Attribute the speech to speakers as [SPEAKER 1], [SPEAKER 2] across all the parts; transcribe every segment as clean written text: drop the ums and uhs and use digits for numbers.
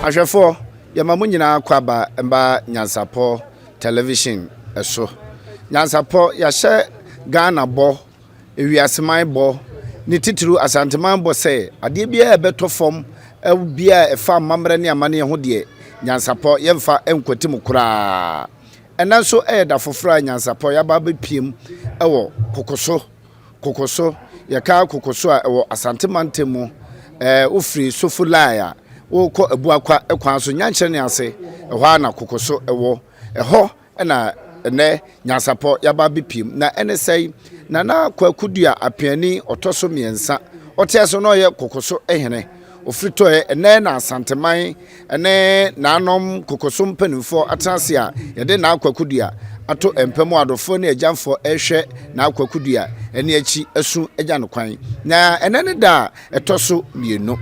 [SPEAKER 1] Ahwefo yamamu nyina kwaba mba Nyansapo television eso Nyansapo yahye Ghana bo ewiaseman bo ni tituru asanteman bo se ade bia ebetofom bia efa mamre ne amane ho de Nyansapo yemfa enkotim kura enanso da fofora Nyansapo yaba bepiem ewo kokoso yaka kokoso a ewo asanteman temu ofri sofulaya woko ebuakwa ekwan so nyankyere ne ase ehwa na kokoso ewo eho na ne Nyansapo yaba bepiem na enesei na Kwaku Duah Appiani otoso miensa oteso no ye kokoso ehene ofrito ene na asanteman ene nanom kokoso mpanimfo atrase a yede na Kwaku Duah ato empemu adofo ne ajanfo ehwe na Kwaku Duah ene achi asu agya no kwan na ene ne da etoso mienu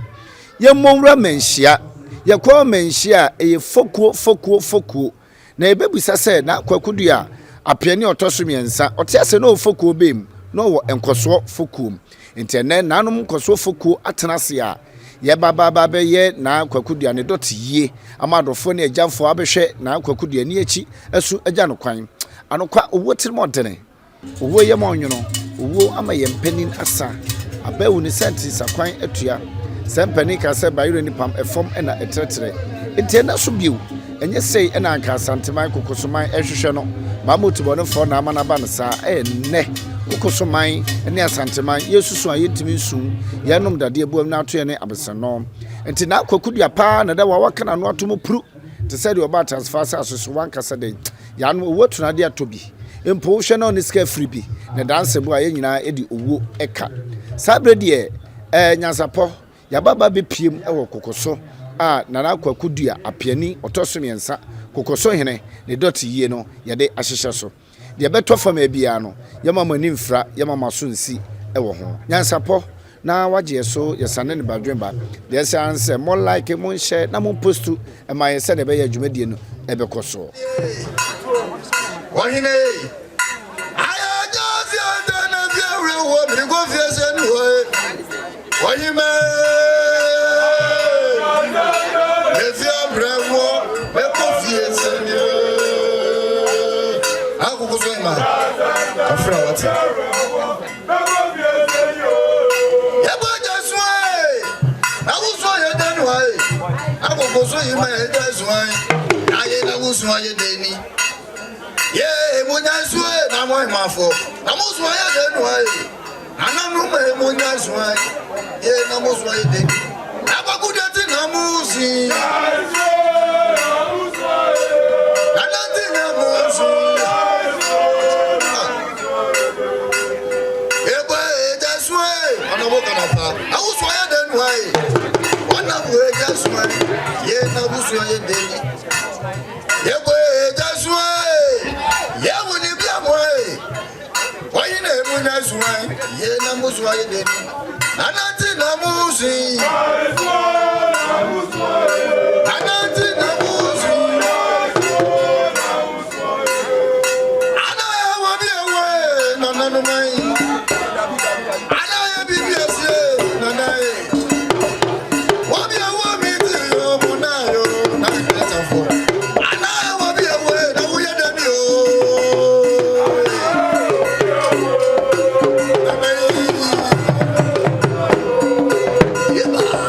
[SPEAKER 1] ye monwura menhia ye kwa menhia eye fokuo na ebebusa se na Kwaku Duah Appiani otoso miensa otease no fokuo bem no wo enkoso fokuo intene nanom enkoso fokuo atenase a ye baba be ye na Kwaku Duah ne Dote yie amadofo ne ajanfo abehwe na Kwaku Duah ni achi asu agya no kwan anokwa owo tirimodene owo ye monwono owo ama ye mpanin asa abawu ni senti sakwan atua sempani ka se bayiro ni pam efom na etretre intena so biu enye sei na anka asanteman kokosoman ehwehwe no mamotubone fo na amana ba ne sa ne kokosoman ne asanteman yesusu ayetimi nsu yenom dade ebuam na ato ye ne abesano enti na Kwaku Duah pa na da waka na no atomo puru te se de oba transfer sa so wanka se de ya no owo tuna de atobi empo hwe na oni ska free bi na danse bu aye nyina edi owo eka sabre de Nyansapo yababa bepiem ewo kokoso na Kwaku Duah Appiani otoso miensa kokoso hene ne Dote yie no yade ahyehye so de betofam abia no yamama nimfra yamama so nsi ewo ho Nyansapo na waje so yesane ne badwenba de say more like mo share na mo postu e ma yese de be ya dwumadie no ebekoso
[SPEAKER 2] wahine aya jozi adana biawe wo mi go fiese ni wo wahime efia brewo be ko fiese ni akuko so ma afra wati so you may that's why I was why you did. Yeah, when I swear, I'm my fault. I was why I didn't why. And I'm no when I swear. Yeah, I was why you did. I'm a good at it, I'm losing. I don't think I'm losing. Yeah, but that's why I'm not walking up. I was why I didn't why. That's why, yeah, na busu ye deni. Yeah, boy, that's why. Yeah, when you be a boy, why you never that's why? Yeah, na busu ye deni. Anati na busi. Anati na busi. Ana wa be away, no mai. Ana ya bi ase, no na.
[SPEAKER 3] Yeah.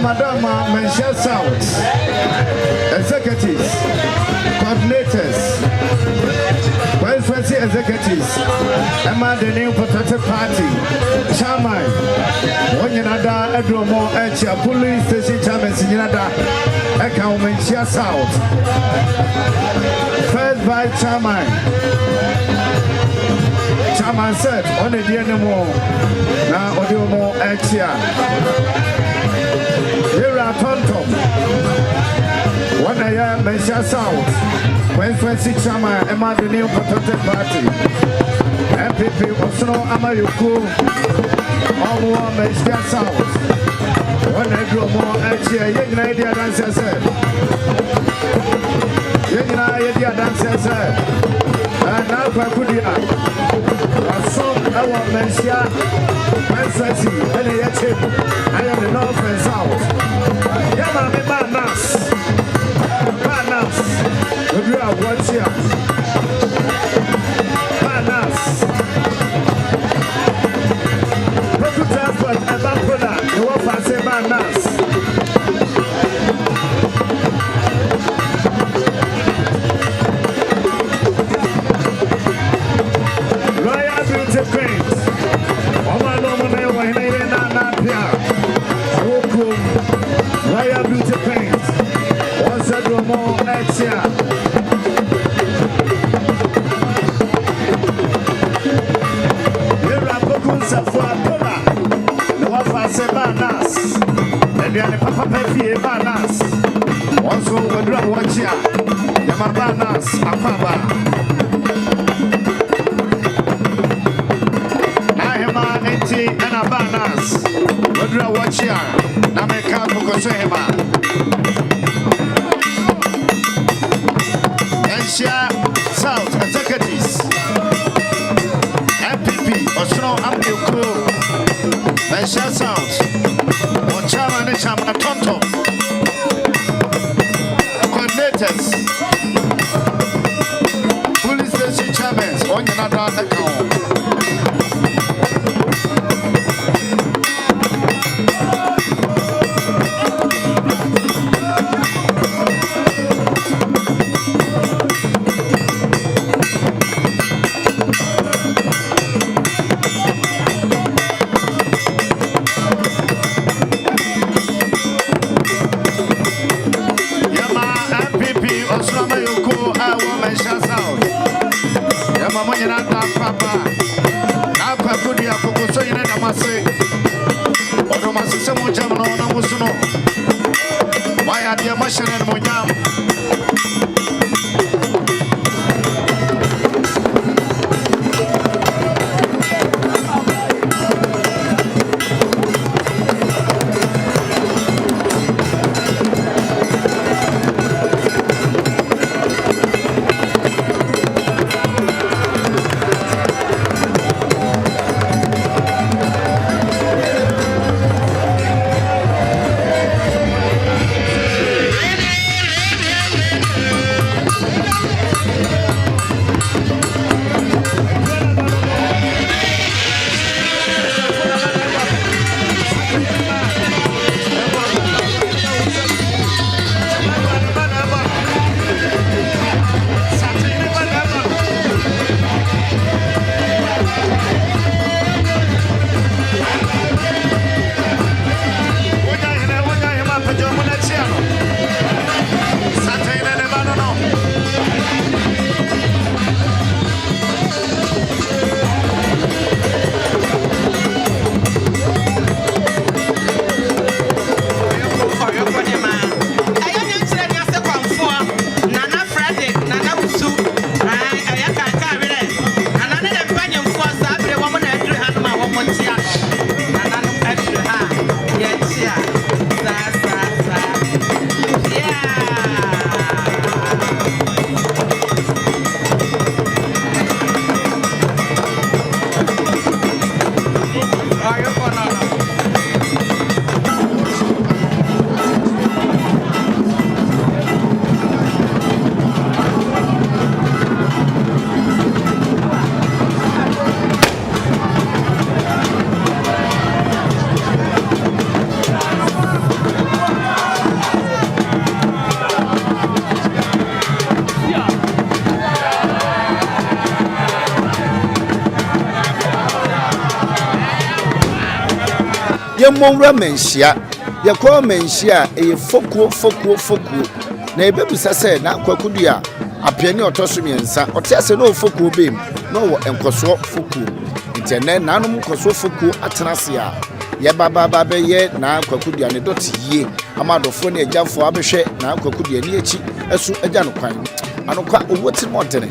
[SPEAKER 3] Madam Menchia South, executives, coordinators, constituency executives, Emma the new protected party, chairman, Onyanada Edromo Echa police station chairman Sinada, Eka Menchia South, first vice chairman. Chairman said, on the anymore, now Odiomo Exia. Here are Tontom. One a year, Menchia South. When 26 Chairman, Emma the new protected party. MPP Osno Amayuku. All more Menchia South. One a more Exia. Young idea dancer said. Young idea dancer said. And now Kwaku. Some our Menchia, Menchia, and I am the North and South. Yama me Banas, we are watching. Banas, Public transport and Bampoda, the one I say Banas. South executives, MPP, Osno Appiah, Menchia South, Chairman and Chairman Tonto, coordinators, police station chairmen, on another account.
[SPEAKER 1] ye monwura menhia ye kwa menhia e fokuo na ebebisa se na Kwaku Duah Appiani otoso miensa otiase no fokuo bem no wo enkoso fokuo intene nanom nkoso fokuo atenase a ye baba be ye na Kwaku Duah ne Dote yie amadofo ne agafo abehwe na Kwaku Duah ni echi esu agya no kwan anokwa owo ti modene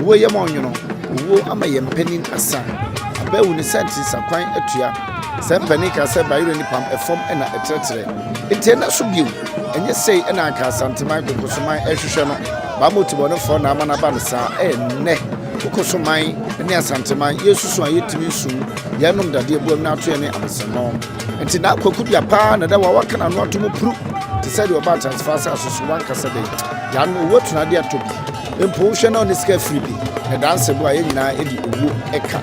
[SPEAKER 1] owo ye monwono owo ama ye mpanin asa abawu ni senti sakwan atua sempani ka se bayiro ni pam efom na etetere intena so biu enye sei na aka santeman kokosoman ehwehwe no ba motibone fo na amana ba nsa enne kokosoman ne asanteman yesusu ayetimi su yenom dade ebuam na ato ne amseno enti na Kwaku Duah pa na da waka na no atomo puru ti se de oba transfer sa so wan kasa de ya no wotuna de atobi empo hwe na on ska free bi na danse bo aye nyina edi owo eka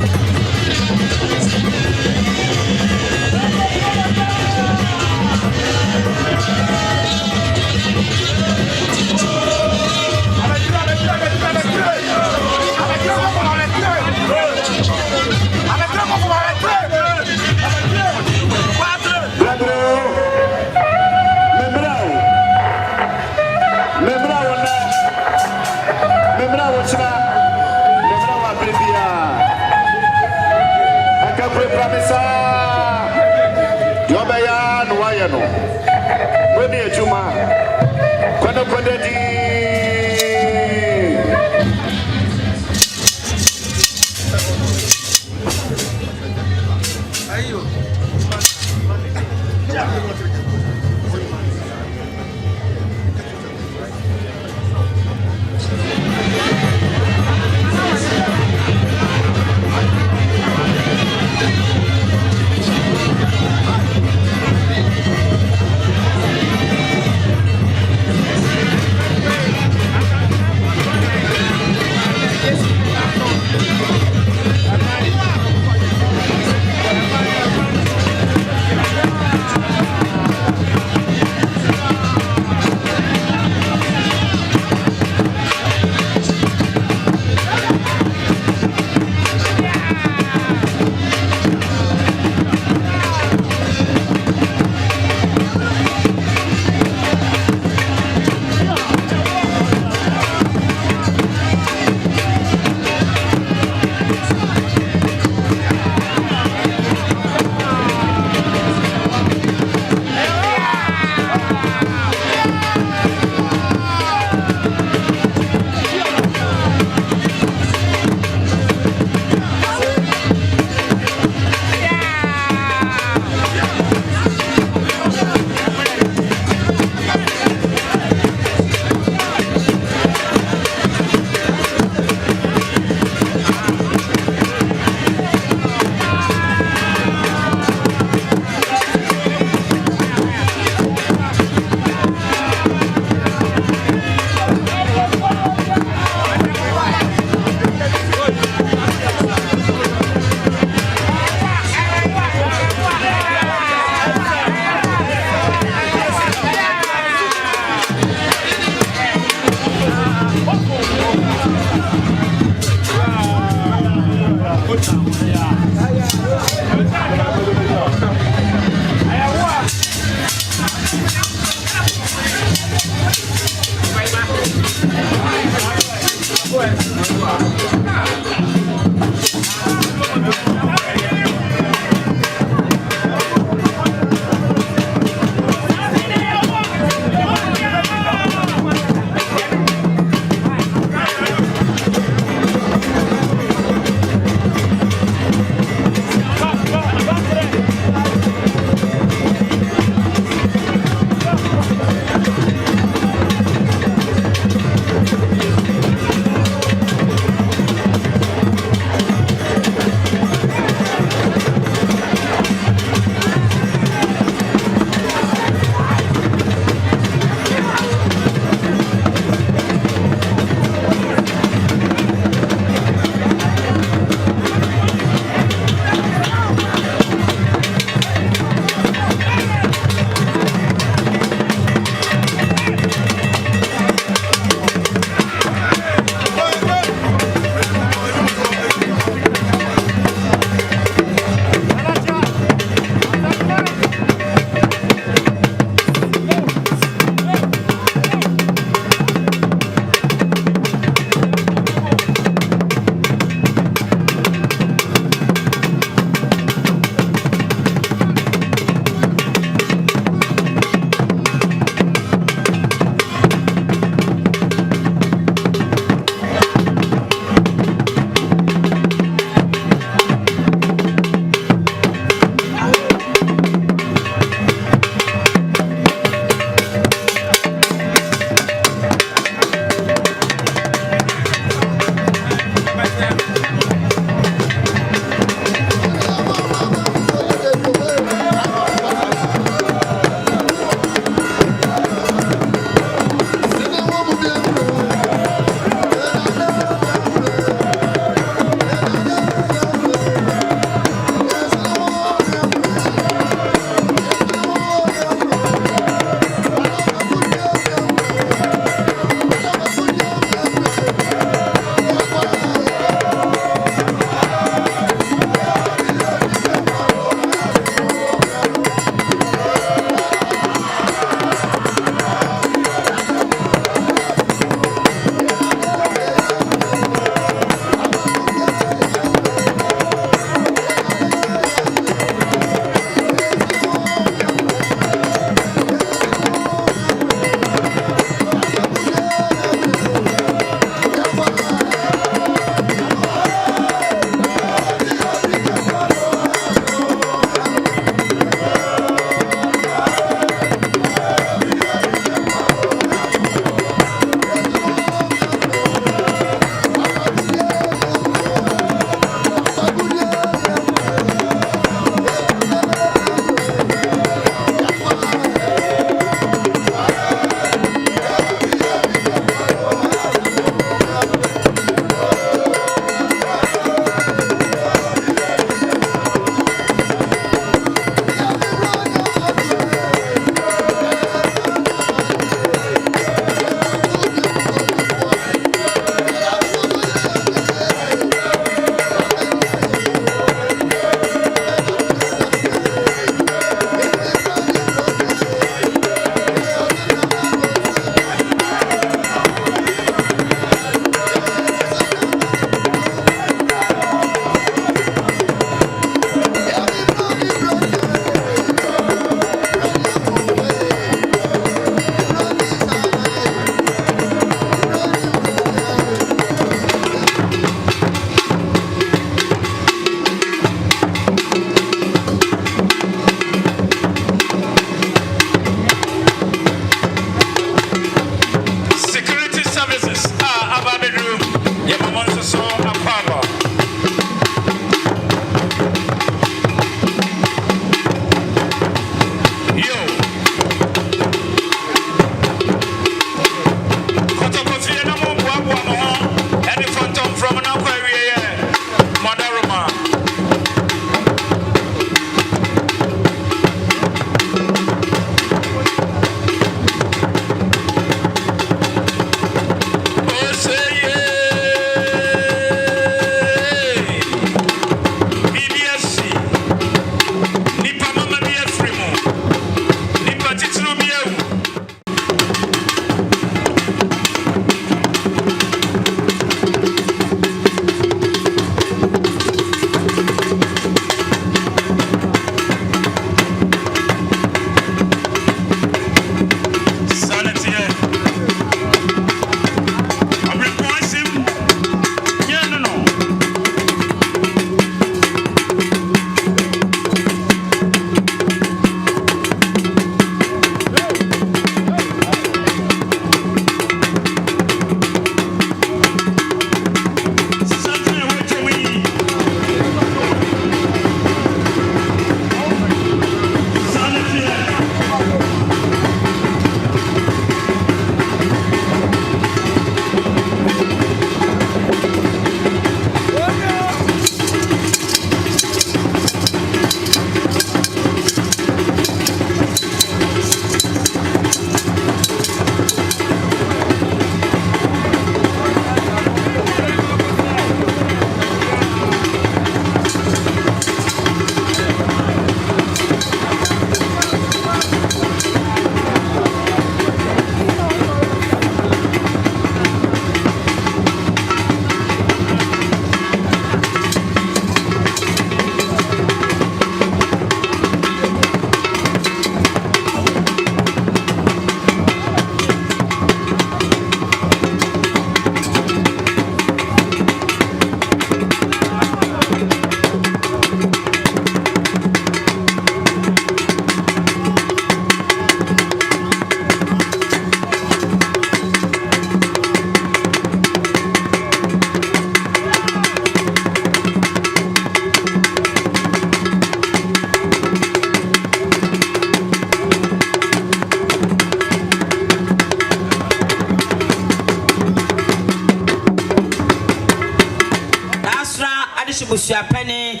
[SPEAKER 4] shibusua pani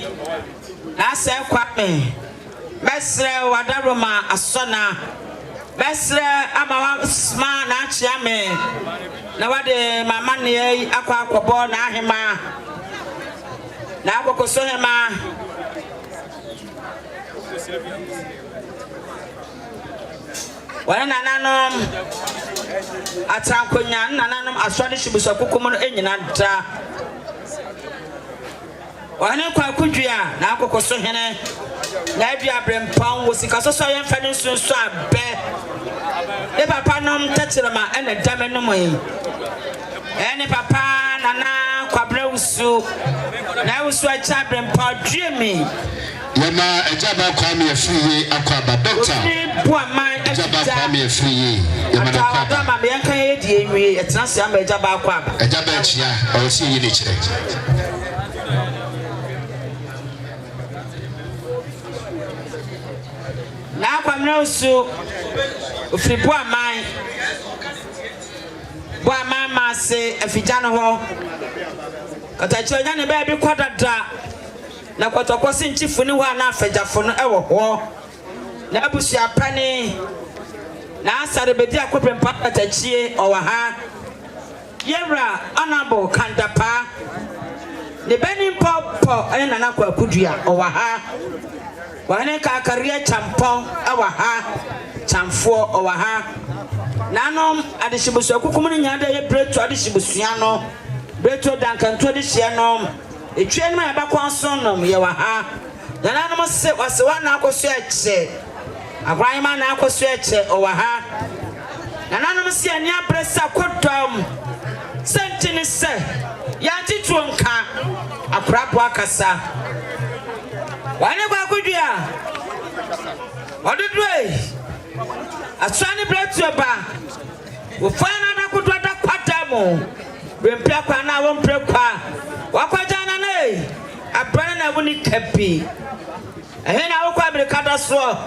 [SPEAKER 4] na se kwame mesre wadaroma asona mesre ama sma na chiame na wade mama ne akwa akobo na ahema na akokoso hema wana nananom atankonya nananom aswade shibusua kukumu no enyina da wana Kwaku Duah na akokoso hene na Duah Brempong wo sika so yen fani sunsu abe e papa nom tetirema ene dame no moyi ene papa nana kwabra wusu na wusu acha Brempong dreami
[SPEAKER 5] yema ejaba kwame afriye akwaba doctor ejaba kwame afriye yema na kwaba
[SPEAKER 4] ma me yankan ye die enwie etenase ama ejaba akwaba
[SPEAKER 5] ejaba achia o si yi ne kire
[SPEAKER 4] na kwamna usu ofribu aman bo aman ma se afijano ho katacho nya ne ba bi kwadada na kwatokosi nchifu ni ho na afajafo no ewo ho na abusua pani na asare bedi akoprempa atachie owa ha yewra honorable kandapa ne beni popo ene nana Kwaku Duah owa ha wane ka karia champon awa ha chamfo owa ha nanom adeshibusua kukumu ni nyada ye breto adeshibusua no breto dankanto adeshia no etwe no aba kwanson no ye wa ha nanom se wasewa na akoso eche agwan ma na akoso eche owa ha nanom se ani abresa kodom sentini se ya tituonka aprapo akasa wane Kwaku Duah odudwe aswani bretu ba wo fana na kudu da kwadamu rempia kwa na wo mprekwa wakwajana ne abrana na woni kapi ehe na wo kwa Amerika da so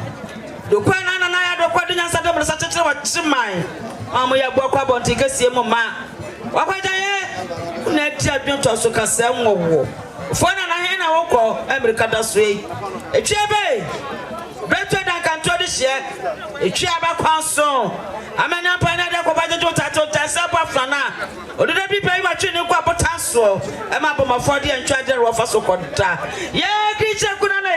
[SPEAKER 4] do kwa na ya do kwa de Nyansapo Tv sacheche wa chiman mamu ya bwa kwa bonti kesie mu ma wakwajaye na dia dwonto so kasa nwowo fona na he na wokọ Amerika da so yi etwebe beto da kanto de hye etwe abakwanso amanya pana de ko bajejo tato tasapo afana ododa bi pai ba twe ne ko abotaso e ma bomafo de ntwa de ro fa so kodda ye kiche kuna na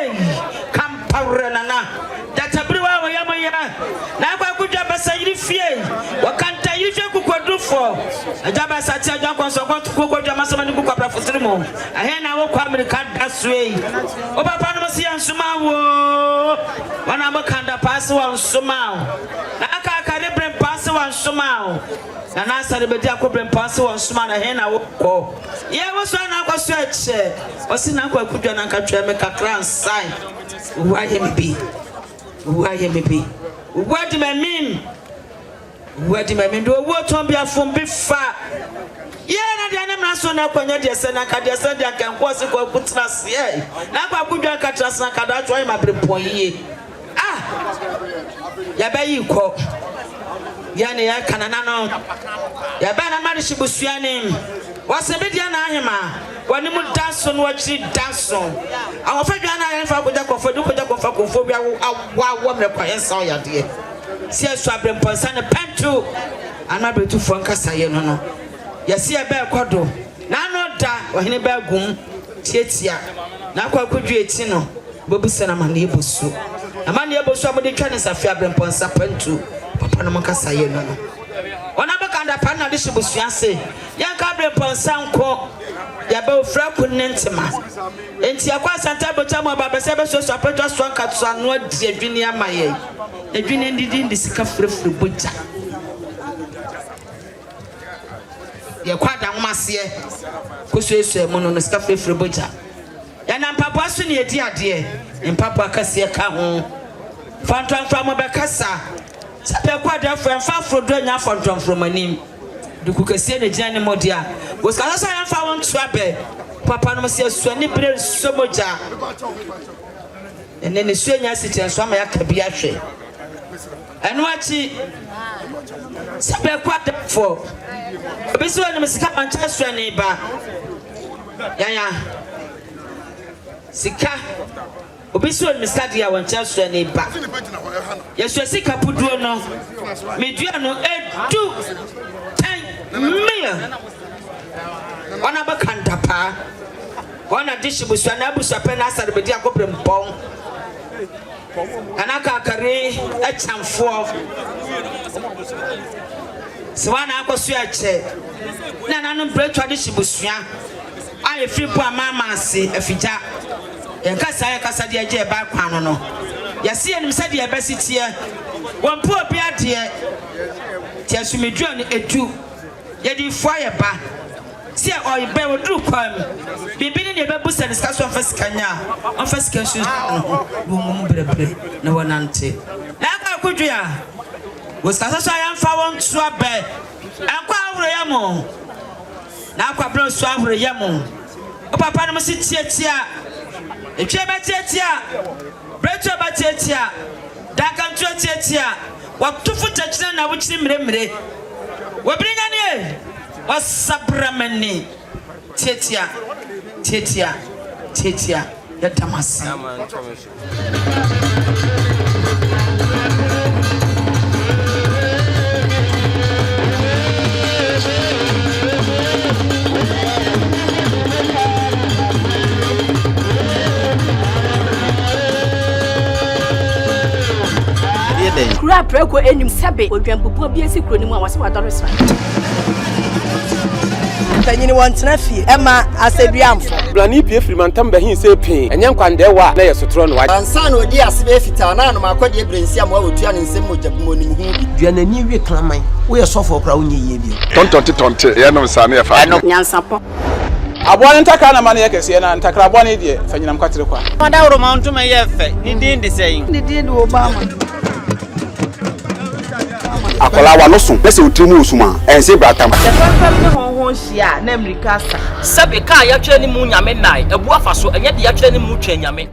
[SPEAKER 4] kampawre nana databriwa wo yamoya na Kwaku Duah basayiri fie wakanta yije kukodufo ajaba sati ajan konso Kwaku Duah masama ni kukwa fosirimo ahe na wo kwa Amerika da so yi o papa no se yansuma wo wana makanda pase wa nsuma na aka kare Brempase wa nsuma na na sare bedi Brempase wa nsuma na he na wo ye wo so na akwaso eche o si na Kwaku Duah na nkatwa me kakra nsai wa yembi wadi mamin do wo ton bia fom bi fa ye na de anem na so na kwanya de se na ka de se de kan ko se ko kutra se na Kwaku Duah ka tra se na ka da joy ma Brempong yi ya bayi ko ya ne ya kanana no ya ba na mari shibusua nim wase be dia na ahema wani mu daso no wachi daso awofa dwa na ya fa kofo bia wa mrekwa yensa ya de si asu Brempong sa ne pentu ana betu fo nkasa ye no ya si e ba ekodo na no da ohene ba gum tietia na Kwaku Duah eti no bobusa na mane ebosu amane ebosu amode twa ne safia Brempong sa pentu papa no nkasa ye no ona bakanda pa na de shibusua se yanka Brempong sa nko ya ba ofra kunentema enti akwa santa bota mo ba bese be so apetwa so nkatso anu adi adwini amaye adwini ndidi sika frefre boja ye kwada nwase kosuesu mu no sika frefre boja ya na mpapa so ne edi ade mpapa kase ka ho fantan mo be kasa sabe kwada fa frodo nya fantan from anim duku kase ne gina ne modia wo skala so yan fa won tuabe papa no se suani bre somoja ene ne suanya sitian so ama yakabia hwe eno achi sabe kwada fo obiso ne mesika mancha suani ba yaya Sika obiso misadi ya wancha so ne ba yeso sika puduo no medua no edu 10 million wana ba kanta pa wana dishi busua na busua pe na asare bedi akọ Brempong anaka kare echamfo swana akoso eche na nanu bretwa dishi busua aye free po mama ase afija Enkasa de agye ba kwano no yase enim se de ebesitie wonpo obi ade ti asumedua no edu ye di fo aye ba se oy be wodru kwam bibini ne bebusa discussion fasikanya on fasikashu bumum brebre na wonante na ka kudua ya woskasa so ayamfa won so abe enkwa awro yamo na akwa bro so awro yamo o papa no mo si tietia Echeba tietia, brecho ba tietia, dakantu tietia, watufu tachina na wuchini mremre. Wabringa ni wasabramani tietia, tietia, tietia ya tamasi.
[SPEAKER 6] Kura preko enim sebe odwampopo bi esi kro ni mu awase wadore sra tanyini wontena fie ema aseduamfo
[SPEAKER 7] blani pie frimantam ba hin se pin enye nkwande wa na yesotro no wa
[SPEAKER 8] ansa no di asebe fita na no makode ebrensi am wa wotua ne nsem mojabumonim hu bi
[SPEAKER 9] duanani wie klaman wo ye sofo kra wonye yie bi
[SPEAKER 1] tontonte ye no nsane ye fa
[SPEAKER 6] Nyansapo
[SPEAKER 7] abone ntakra na mane yakese na ntakra abone de fanyinam kwatere kwa
[SPEAKER 10] mada woro mountuma ye fe ni din de sayin
[SPEAKER 6] ni din Obama
[SPEAKER 5] akola wa no so pese otimu osuma ense bratam
[SPEAKER 10] the family ne honhon hia na America sa
[SPEAKER 9] sebe ka ya twani mu nyame nai ebu afa so enye de ya twani mu twa nyame